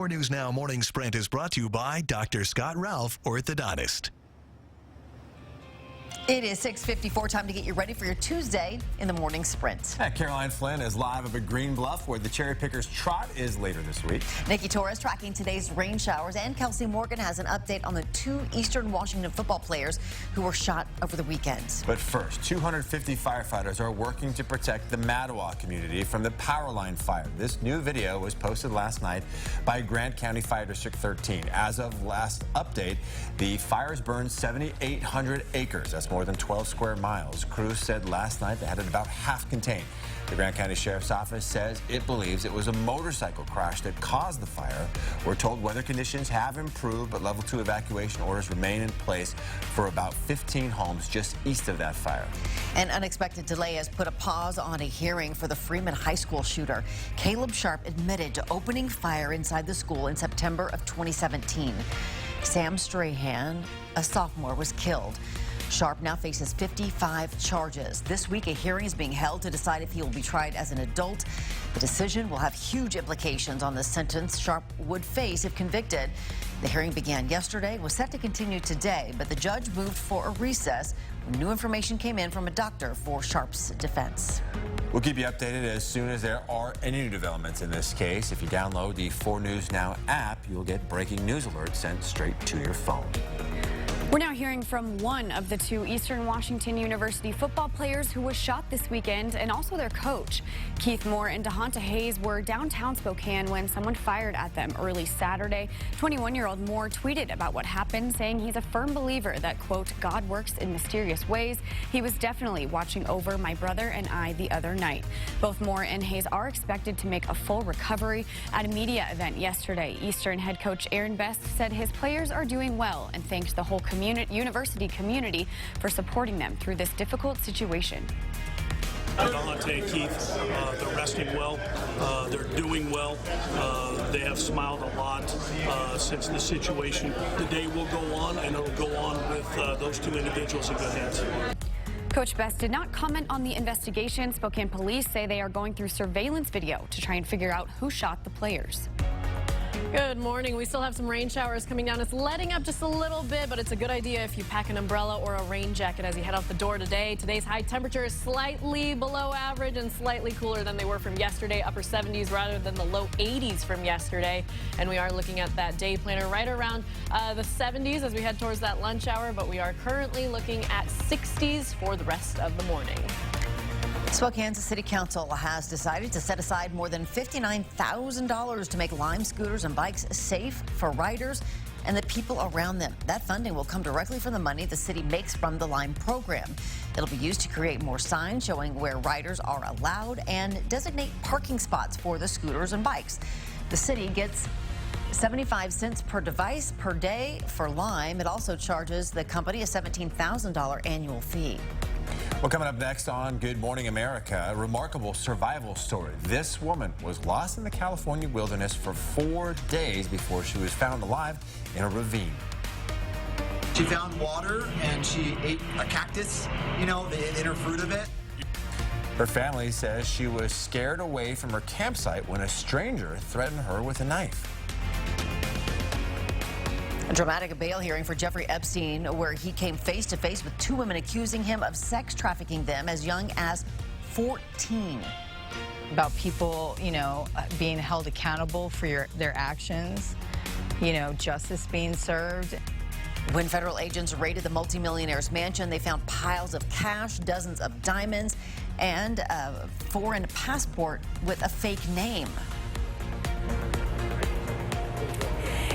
4 News Now Morning Sprint is brought to you by Dr. Scott Ralph, orthodontist. It is 6:54, time to get you ready for your Tuesday in the morning sprint. Caroline Flynn is live up at Green Bluff, where the Cherry Pickers Trot is later this week. Nikki Torres tracking today's rain showers, and Kelsey Morgan has an update on the 2 Eastern Washington football players who were shot over the weekend. But first, 250 firefighters are working to protect the Mattawa community from the power line fire. This new video was posted last night by Grant County Fire District 13. As of last update, the fires burned 7,800 acres. That's more than 12 square miles. Crews said last night they had it about half contained. The Grant County Sheriff's Office says it believes it was a motorcycle crash that caused the fire. We're told weather conditions have improved, but level 2 evacuation orders remain in place for about 15 homes just east of that fire. An unexpected delay has put a pause on a hearing for the Freeman High School shooter. Caleb Sharp admitted to opening fire inside the school in September of 2017. Sam Strahan, a sophomore, was killed. Sharp now faces 55 charges. This week, a hearing is being held to decide if he will be tried as an adult. The decision will have huge implications on the sentence Sharp would face if convicted. The hearing began yesterday, was set to continue today, but the judge moved for a recess when new information came in from a doctor for Sharp's defense. We'll keep you updated as soon as there are any new developments in this case. If you download the 4 News Now app, you'll get breaking news alerts sent straight to your phone. We're now hearing from one of the 2 Eastern Washington University football players who was shot this weekend, and also their coach. Keith Moore and DeHonta Hayes were downtown Spokane when someone fired at them early Saturday. 21-year-old Moore tweeted about what happened, saying he's a firm believer that, quote, God works in mysterious ways. He was definitely watching over my brother and I the other night. Both Moore and Hayes are expected to make a full recovery. At a media event yesterday, Eastern head coach Aaron Best said his players are doing well and thanked the whole university community for supporting them through this difficult situation. DeHonta and Keith, they're resting well, they're doing well, they have smiled a lot since the situation. The day will go on, and it'll go on with those 2 individuals in good hands. Coach Best did not comment on the investigation. Spokane police say they are going through surveillance video to try and figure out who shot the players. Good morning. We still have some rain showers coming down. It's letting up just a little bit, but it's a good idea if you pack an umbrella or a rain jacket as you head out the door today. Today's high temperature is slightly below average and slightly cooler than they were from yesterday, upper 70s rather than the low 80s from yesterday. And we are looking at that day planner right around the 70s as we head towards that lunch hour, but we are currently looking at 60s for the rest of the morning. Spokane's City Council has decided to set aside more than $59,000 to make Lime scooters and bikes safe for riders and the people around them. That funding will come directly from the money the city makes from the Lime program. It'll be used to create more signs showing where riders are allowed and designate parking spots for the scooters and bikes. The city gets 75 cents per device per day for Lime. It also charges the company a $17,000 annual fee. Well, coming up next on Good Morning America, a remarkable survival story. This woman was lost in the California wilderness for 4 days before she was found alive in a ravine. She found water and she ate a cactus, you know, the inner fruit of it. Her family says she was scared away from her campsite when a stranger threatened her with a knife. A dramatic bail hearing for Jeffrey Epstein, where he came face to face with 2 women accusing him of sex trafficking them as young as 14. About people, you know, being held accountable for their actions, you know, justice being served. When federal agents raided the multimillionaire's mansion, they found piles of cash, dozens of diamonds, and a foreign passport with a fake name.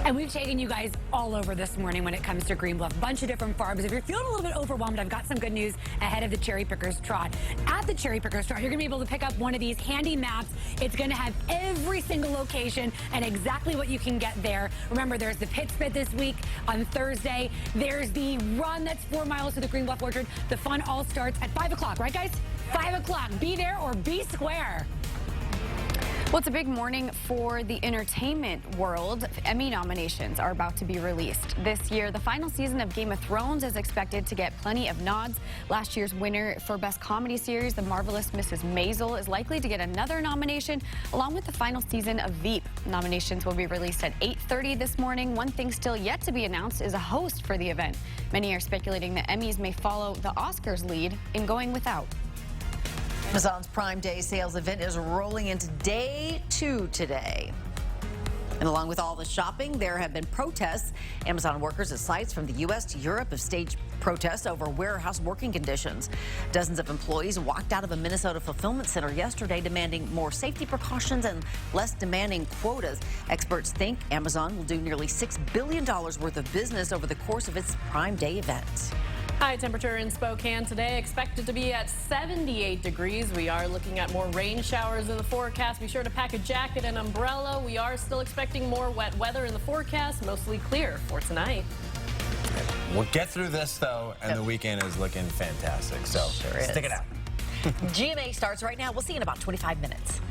And we've taken you guys all over this morning when it comes to Green Bluff. A bunch of different farms. If you're feeling a little bit overwhelmed, I've got some good news ahead of the Cherry Pickers Trot. At the Cherry Pickers Trot, you're going to be able to pick up one of these handy maps. It's going to have every single location and exactly what you can get there. Remember, there's the pit spit this week on Thursday. There's the run that's 4 miles to the Green Bluff Orchard. The fun all starts at 5 o'clock, right, guys? 5 o'clock. Be there or be square. Well, it's a big morning for the entertainment world. Emmy nominations are about to be released. This year, the final season of Game of Thrones is expected to get plenty of nods. Last year's winner for Best Comedy Series, The Marvelous Mrs. Maisel, is likely to get another nomination, along with the final season of Veep. Nominations will be released at 8:30 this morning. One thing still yet to be announced is a host for the event. Many are speculating that Emmys may follow the Oscars' lead in going without. Amazon's Prime Day sales event is rolling into day 2 today. And along with all the shopping, there have been protests. Amazon workers at sites from the U.S. to Europe have staged protests over warehouse working conditions. Dozens of employees walked out of a Minnesota fulfillment center yesterday demanding more safety precautions and less demanding quotas. Experts think Amazon will do nearly $6 billion worth of business over the course of its Prime Day event. High temperature in Spokane today, expected to be at 78 degrees. We are looking at more rain showers in the forecast. Be sure to pack a jacket and umbrella. We are still expecting more wet weather in the forecast, mostly clear for tonight. We'll get through this, though, and the weekend is looking fantastic. So Sure is. stick it out. GMA starts right now. We'll see you in about 25 minutes.